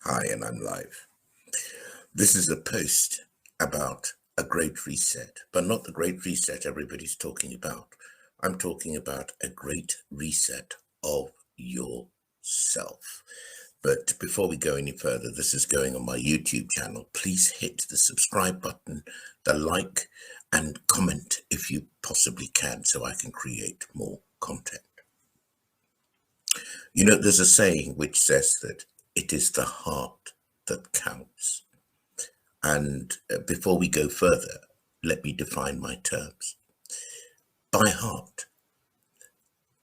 Hi, and I'm live. This is a post about a great reset, but not the great reset everybody's talking about. I'm talking about a great reset of yourself. But before we go any further, this is going on my YouTube channel. Please hit the subscribe button, the like, and comment if you possibly can so I can create more content. You know, there's a saying which says that it is the heart that counts. And before we go further, let me define my terms. By heart,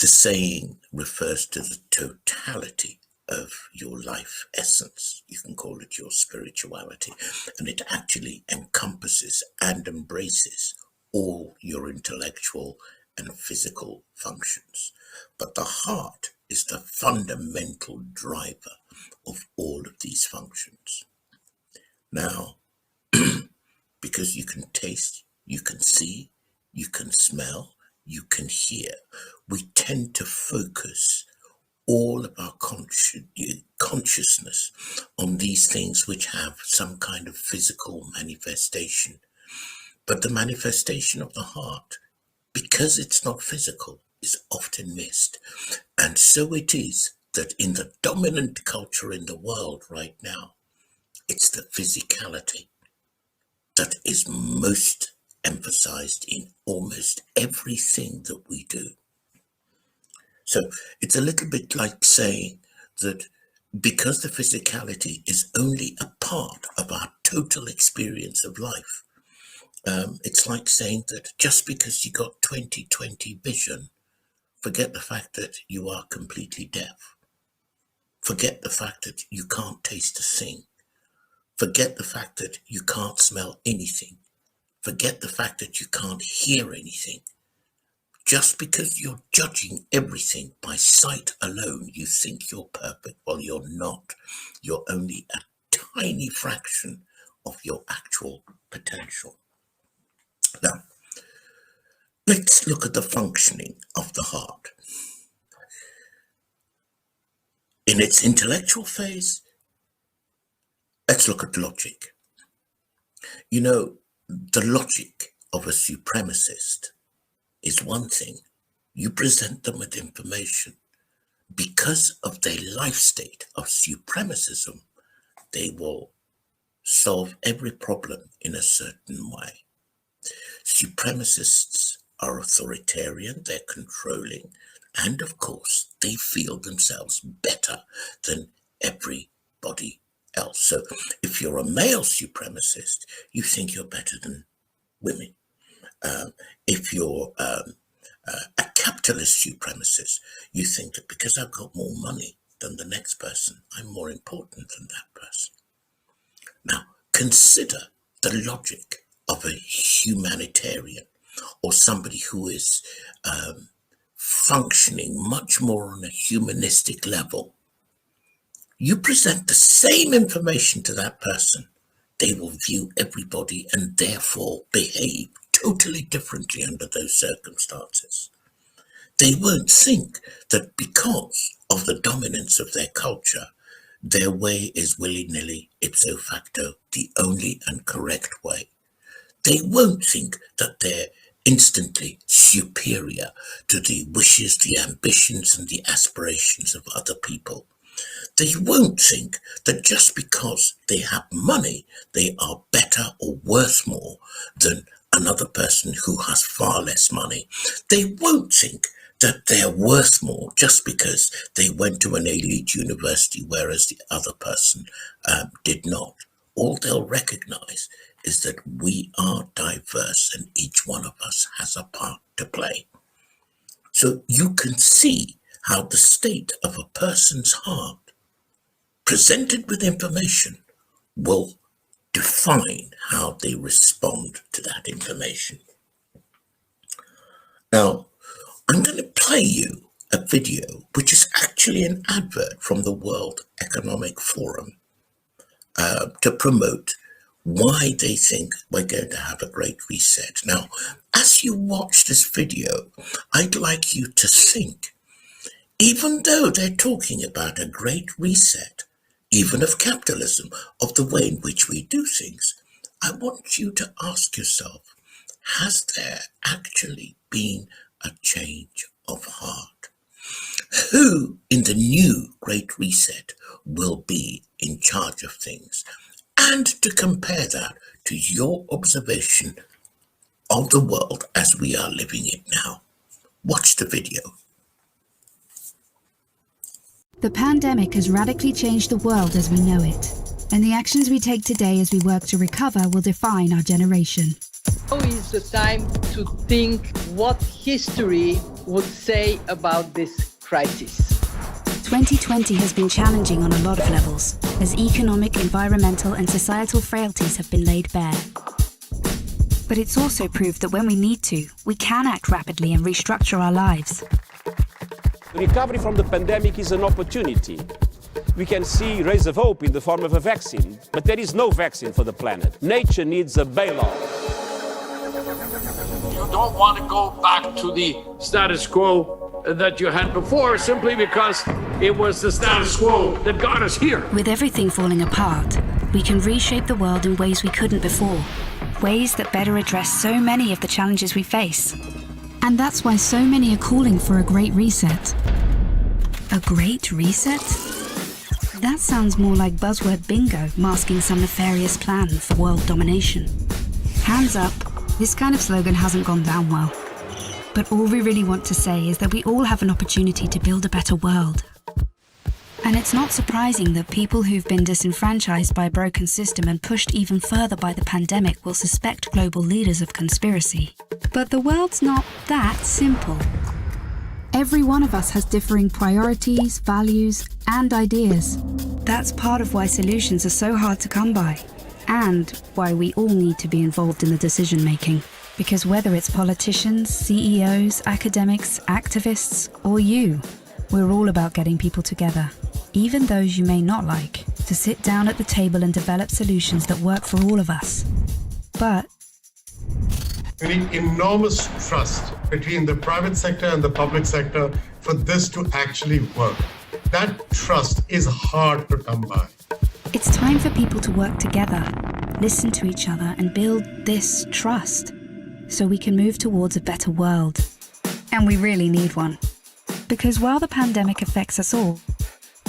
the saying refers to the totality of your life essence. You can call it your spirituality, and it actually encompasses and embraces all your intellectual and physical functions. But the heart is the fundamental driver of all of these functions. Now, because you can taste, you can see, you can smell, you can hear, we tend to focus all of our consciousness on these things which have some kind of physical manifestation. But the manifestation of the heart, because it's not physical, is often missed. And so it is that in the dominant culture in the world right now, it's the physicality that is most emphasized in almost everything that we do. So it's a little bit like saying that because the physicality is only a part of our total experience of life, it's like saying that just because you got 20/20 vision, forget the fact that you are completely deaf. Forget the fact that you can't taste a thing. Forget the fact that you can't smell anything. Forget the fact that you can't hear anything. Just because you're judging everything by sight alone, you think you're perfect. Well, you're not. You're only a tiny fraction of your actual potential. Now, let's look at the functioning of the heart. In its intellectual phase, let's look at logic. You know, the logic of a supremacist is one thing. You present them with information. Because of their life state of supremacism, they will solve every problem in a certain way. Supremacists are authoritarian, they're controlling, and of course, they feel themselves better than everybody else. So if you're a male supremacist, you think you're better than women. If you're a capitalist supremacist, you think that because I've got more money than the next person, I'm more important than that person. Now, consider the logic of a humanitarian or somebody who is functioning much more on a humanistic level. You present the same information to that person, they will view everybody and therefore behave totally differently under those circumstances. They won't think that because of the dominance of their culture, their way is willy-nilly, ipso facto, the only and correct way. They won't think that they're instantly superior to the wishes, the ambitions, and the aspirations of other people. They won't think that just because they have money, they are better or worth more than another person who has far less money. They won't think that they're worth more just because they went to an elite university, whereas the other person did not. All they'll recognize is that we are diverse and each one of us has a part to play. So you can see how the state of a person's heart, presented with information, will define how they respond to that information. Now, I'm going to play you a video which is actually an advert from the World Economic Forum to promote why they think we're going to have a great reset. Now, as you watch this video, I'd like you to think, even though they're talking about a great reset, even of capitalism, of the way in which we do things, I want you to ask yourself, has there actually been a change of heart? Who in the new Great Reset will be in charge of things? And to compare that to your observation of the world as we are living it now. Watch the video. The pandemic has radically changed the world as we know it, and the actions we take today as we work to recover will define our generation. Now is the time to think what history would say about this crisis. 2020 has been challenging on a lot of levels, as economic, environmental and societal frailties have been laid bare. But it's also proved that when we need to, we can act rapidly and restructure our lives. The recovery from the pandemic is an opportunity. We can see rays of hope in the form of a vaccine, but there is no vaccine for the planet. Nature needs a bailout. You don't want to go back to the status quo that you had before simply because it was the status quo that got us here. With everything falling apart, we can reshape the world in ways we couldn't before. Ways that better address so many of the challenges we face. And that's why so many are calling for a Great Reset. A Great Reset? That sounds more like buzzword bingo masking some nefarious plan for world domination. Hands up, this kind of slogan hasn't gone down well. But all we really want to say is that we all have an opportunity to build a better world. And it's not surprising that people who've been disenfranchised by a broken system and pushed even further by the pandemic will suspect global leaders of conspiracy. But the world's not that simple. Every one of us has differing priorities, values, and ideas. That's part of why solutions are so hard to come by, and why we all need to be involved in the decision-making. Because whether it's politicians, CEOs, academics, activists, or you, we're all about getting people together, even those you may not like, to sit down at the table and develop solutions that work for all of us. But we need enormous trust between the private sector and the public sector for this to actually work. That trust is hard to come by. it's time for people to work together, listen to each other, and build this trust so we can move towards a better world. And we really need one. Because while the pandemic affects us all,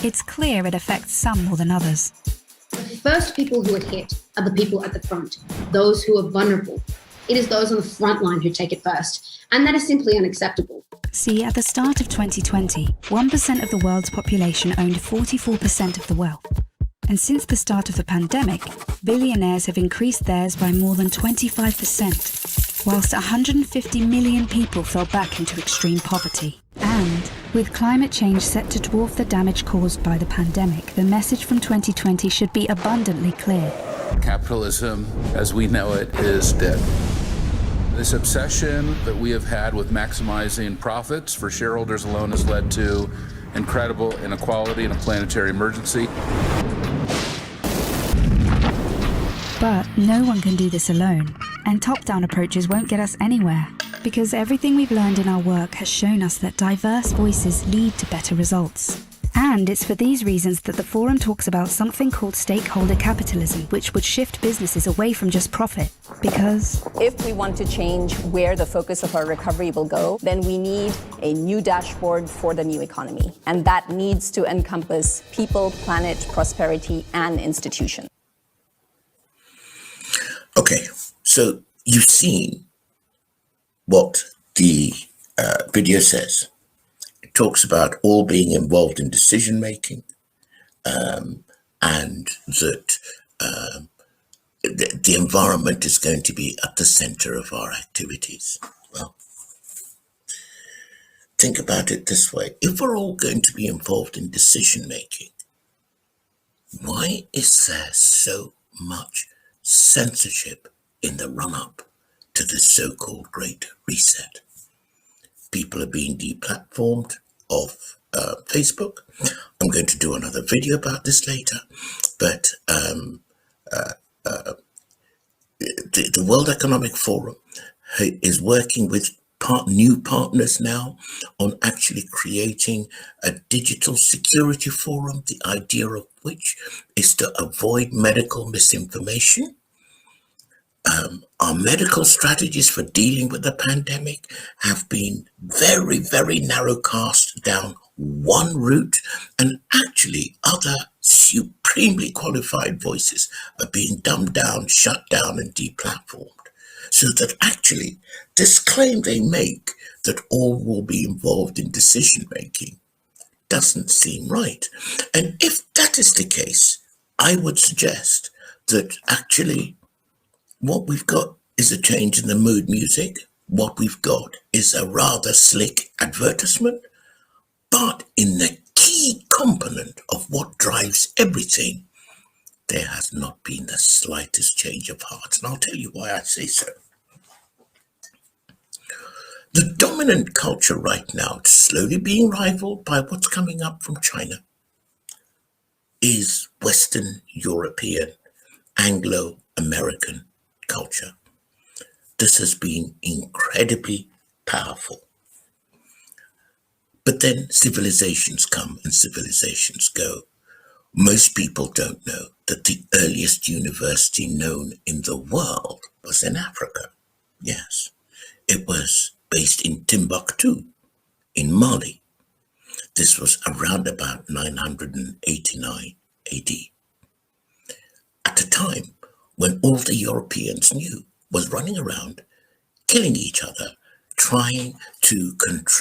it's clear it affects some more than others. The first people who are hit are the people at the front, those who are vulnerable. It is those on the front line who take it first, and that is simply unacceptable. See, at the start of 2020, 1% of the world's population owned 44% of the wealth. And since the start of the pandemic, billionaires have increased theirs by more than 25%, whilst 150 million people fell back into extreme poverty. And with climate change set to dwarf the damage caused by the pandemic, the message from 2020 should be abundantly clear. Capitalism, as we know it, is dead. This obsession that we have had with maximizing profits for shareholders alone has led to incredible inequality and a planetary emergency. But no one can do this alone, and top-down approaches won't get us anywhere, because everything we've learned in our work has shown us that diverse voices lead to better results. And it's for these reasons that the forum talks about something called stakeholder capitalism, which would shift businesses away from just profit. Because if we want to change where the focus of our recovery will go, then we need a new dashboard for the new economy. And that needs to encompass people, planet, prosperity, and institutions. Okay, so you've seen what the video says. It talks about all being involved in decision making, and that the environment is going to be at the center of our activities. Well, think about it this way. If we're all going to be involved in decision making, why is there so much censorship in the run-up to the so-called Great Reset? People are being deplatformed off Facebook. I'm going to do another video about this later, but the World Economic Forum is working with new partners now on actually creating a digital security forum, the idea of which is to avoid medical misinformation. Our medical strategies for dealing with the pandemic have been very, very narrow cast down one route, and actually other supremely qualified voices are being dumbed down, shut down, and deplatformed. So that actually this claim they make that all will be involved in decision making doesn't seem right. And if that is the case, I would suggest that actually what we've got is a change in the mood music. What we've got is a rather slick advertisement, but in the key component of what drives everything, there has not been the slightest change of heart. And I'll tell you why I say so. The dominant culture right now, slowly being rivaled by what's coming up from China, is Western European, Anglo-American culture. This has been incredibly powerful. But then civilizations come and civilizations go. Most people don't know that the earliest university known in the world was in Africa. Yes, it was based in Timbuktu, in Mali. This was around about 989 AD. At a time when all the Europeans knew was running around, killing each other, trying to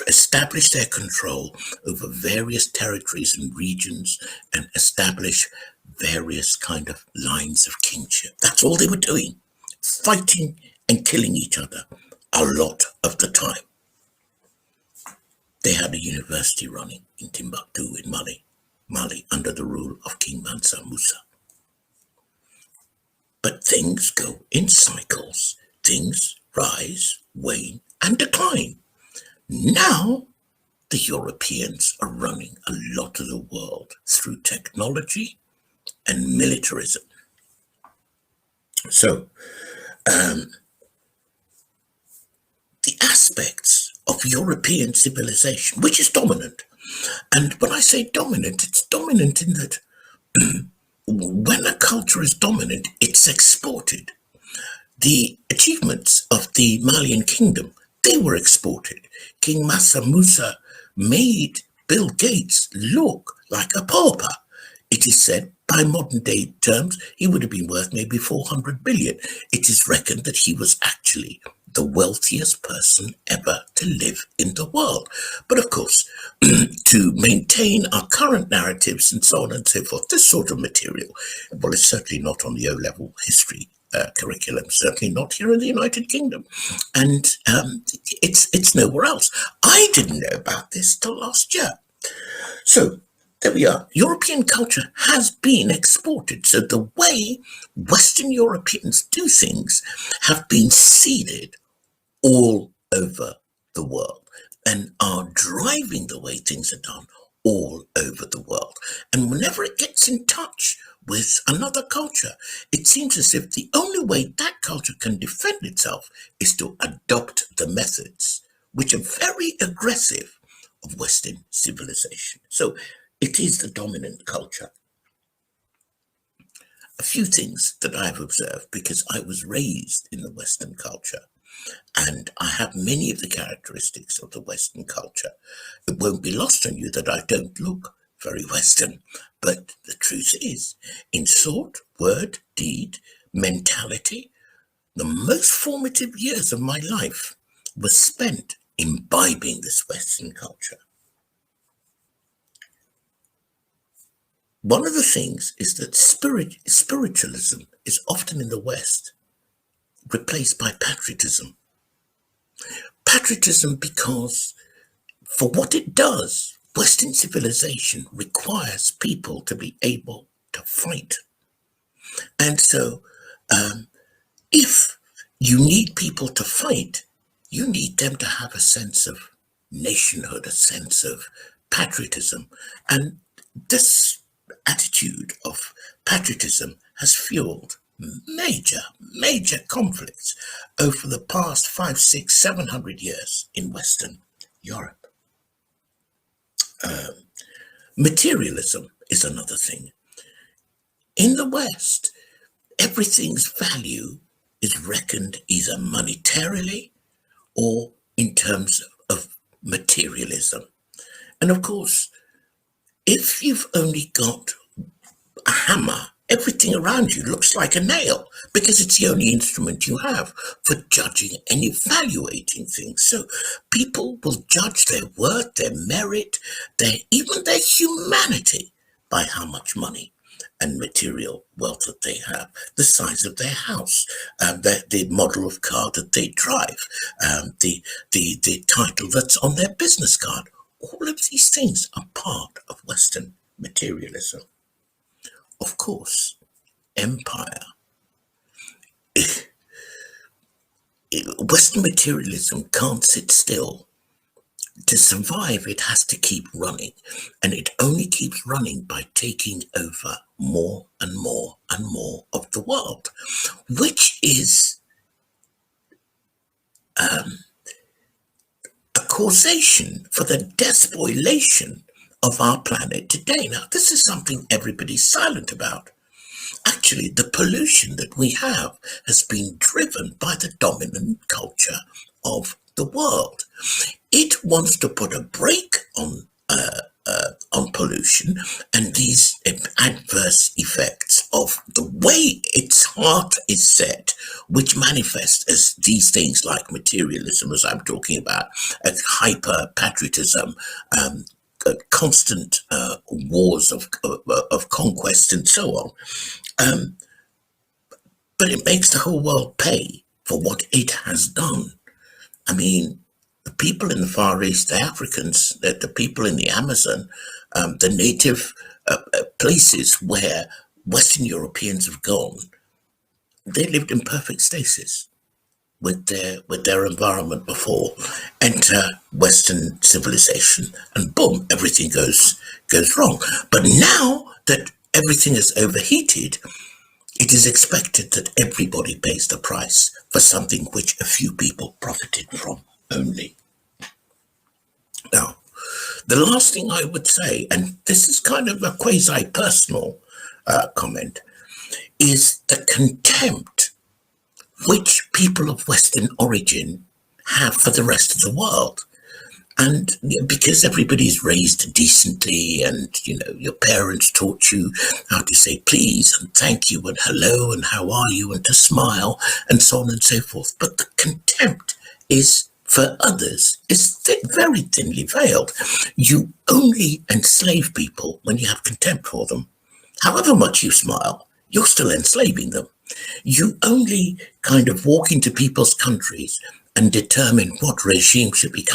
establish their control over various territories and regions and establish various kind of lines of kingship. That's all they were doing, fighting and killing each other a lot of the time. They had a university running in Timbuktu in Mali under the rule of King Mansa Musa. But things go in cycles. Things rise, wane, and decline. Now, the Europeans are running a lot of the world through technology and militarism. So, the aspects of European civilization, which is dominant, and when I say dominant, it's dominant in that when a culture is dominant, it's exported. The achievements of the Malian kingdom, they were exported. King Mansa Musa made Bill Gates look like a pauper. It is said, by modern day terms, he would have been worth maybe 400 billion. It is reckoned that he was actually the wealthiest person ever to live in the world. But of course, to maintain our current narratives and so on and so forth, this sort of material, well, it's certainly not on the O-level history curriculum, certainly not here in the United Kingdom, and it's nowhere else. I didn't know about this till last year. So there we are. European culture has been exported. So the way Western Europeans do things have been seeded all over the world and are driving the way things are done all over the world. And whenever it gets in touch with another culture, it seems as if the only way that culture can defend itself is to adopt the methods, which are very aggressive, of Western civilization. So it is the dominant culture. A few things that I've observed, because I was raised in the Western culture, and I have many of the characteristics of the Western culture. It won't be lost on you that I don't look very Western, but the truth is, in thought, word, deed, mentality, the most formative years of my life were spent imbibing this Western culture. One of the things is that spiritualism is often in the West replaced by patriotism. Patriotism because, for what it does, Western civilization requires people to be able to fight. And so, if you need people to fight, you need them to have a sense of nationhood, a sense of patriotism. And this attitude of patriotism has fueled major conflicts over the past 5, 6, 700 years in Western Europe. Materialism is another thing. In the West, everything's value is reckoned either monetarily or in terms of materialism. And of course, if you've only got a hammer, everything around you looks like a nail because it's the only instrument you have for judging and evaluating things. So people will judge their worth, their merit, even their humanity by how much money and material wealth that they have, the size of their house, the model of car that they drive, the title that's on their business card. All of these things are part of Western materialism. Of course, empire. Western materialism can't sit still. To survive, it has to keep running, and it only keeps running by taking over more and more and more of the world, which is a causation for the despoilation of our planet today. Now, this is something everybody's silent about. Actually, the pollution that we have has been driven by the dominant culture of the world. It wants to put a brake on pollution and these adverse effects of the way its heart is set, which manifest as these things like materialism, as I'm talking about, hyper patriotism, constant wars of conquest and so on. But it makes the whole world pay for what it has done. I mean, the people in the Far East, the Africans, the people in the Amazon, the native places where Western Europeans have gone, they lived in perfect stasis with their environment before. Enter Western civilization, and boom, everything goes wrong. But now that everything is overheated, it is expected that everybody pays the price for something which a few people profited from only. Now, the last thing I would say, and this is kind of a quasi-personal comment, is the contempt which people of Western origin have for the rest of the world. And because everybody's raised decently, and your parents taught you how to say please and thank you and hello and how are you and to smile and so on and so forth. But the contempt is for others is very thinly veiled. You only enslave people when you have contempt for them. However much you smile, you're still enslaving them. You only kind of walk into people's countries and determine what regime should be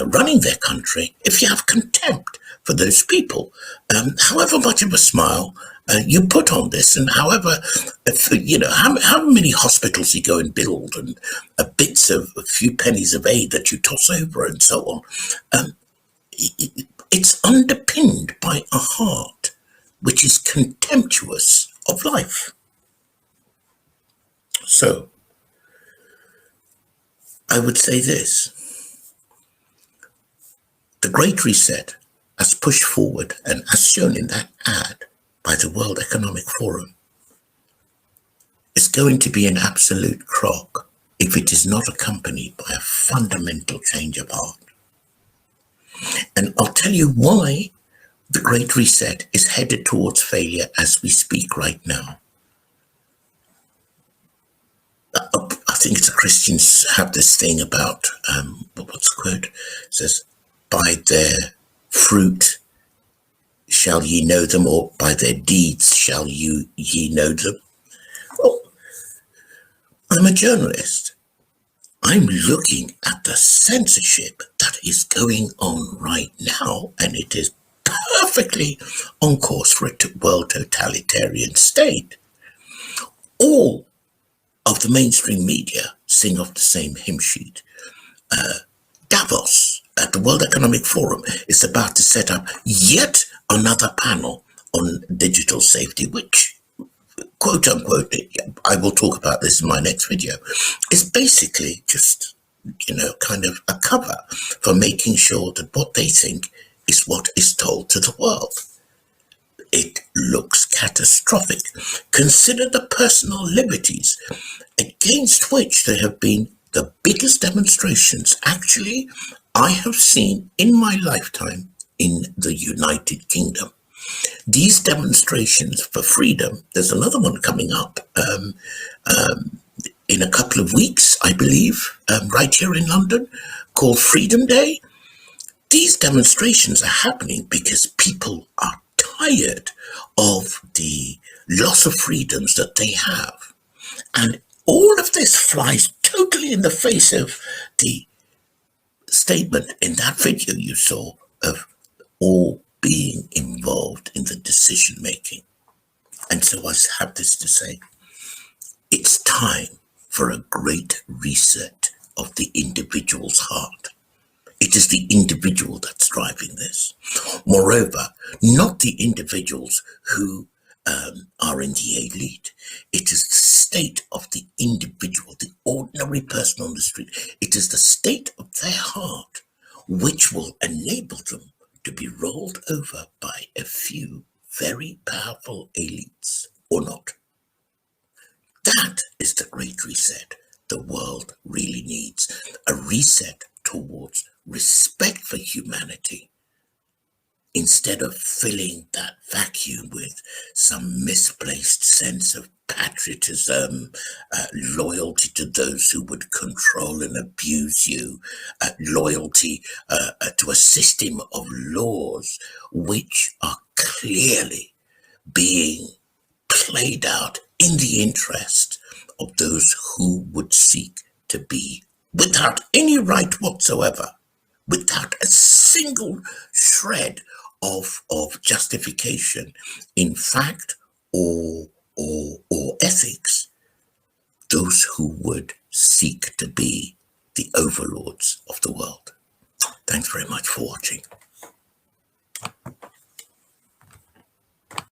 running their country if you have contempt for those people. However much of a smile you put on this, and however, how many hospitals you go and build, and bits of a few pennies of aid that you toss over and so on, it's underpinned by a heart which is contemptuous of life. So, I would say this: the Great Reset, as pushed forward and as shown in that ad by the World Economic Forum, is going to be an absolute crock if it is not accompanied by a fundamental change of heart. And I'll tell you why the Great Reset is headed towards failure as we speak right now. I think it's the Christians have this thing about, what's the quote? It says, by their fruit shall ye know them, or by their deeds shall ye know them. Well, I'm a journalist. I'm looking at the censorship that is going on right now, and it is perfectly on course for a world totalitarian state. All of the mainstream media sing off the same hymn sheet. Davos, at the World Economic Forum, is about to set up yet another panel on digital safety, which quote unquote, I will talk about this in my next video, is basically just, kind of a cover for making sure that what they think is what is told to the world. It looks catastrophic. Consider the personal liberties against which there have been the biggest demonstrations, actually, I have seen in my lifetime in the United Kingdom. These demonstrations for freedom, there's another one coming up in a couple of weeks, I believe, right here in London, called Freedom Day. These demonstrations are happening because people are tired of the loss of freedoms that they have. And all of this flies totally in the face of the statement in that video you saw of all being involved in the decision making. And so I have this to say. It's time for a great reset of the individual's heart. It is the individual that's driving this. Moreover, not the individuals who are in the elite. It is the state of the individual, the ordinary person on the street. It is the state of their heart which will enable them to be rolled over by a few very powerful elites, or not. That is the Great Reset the world really needs. A reset towards respect for humanity, instead of filling that vacuum with some misplaced sense of patriotism, loyalty to those who would control and abuse you, loyalty to a system of laws which are clearly being played out in the interest of those who would seek to be, without any right whatsoever, without a single shred of justification in fact or ethics, those who would seek to be the overlords of the world. Thanks very much for watching.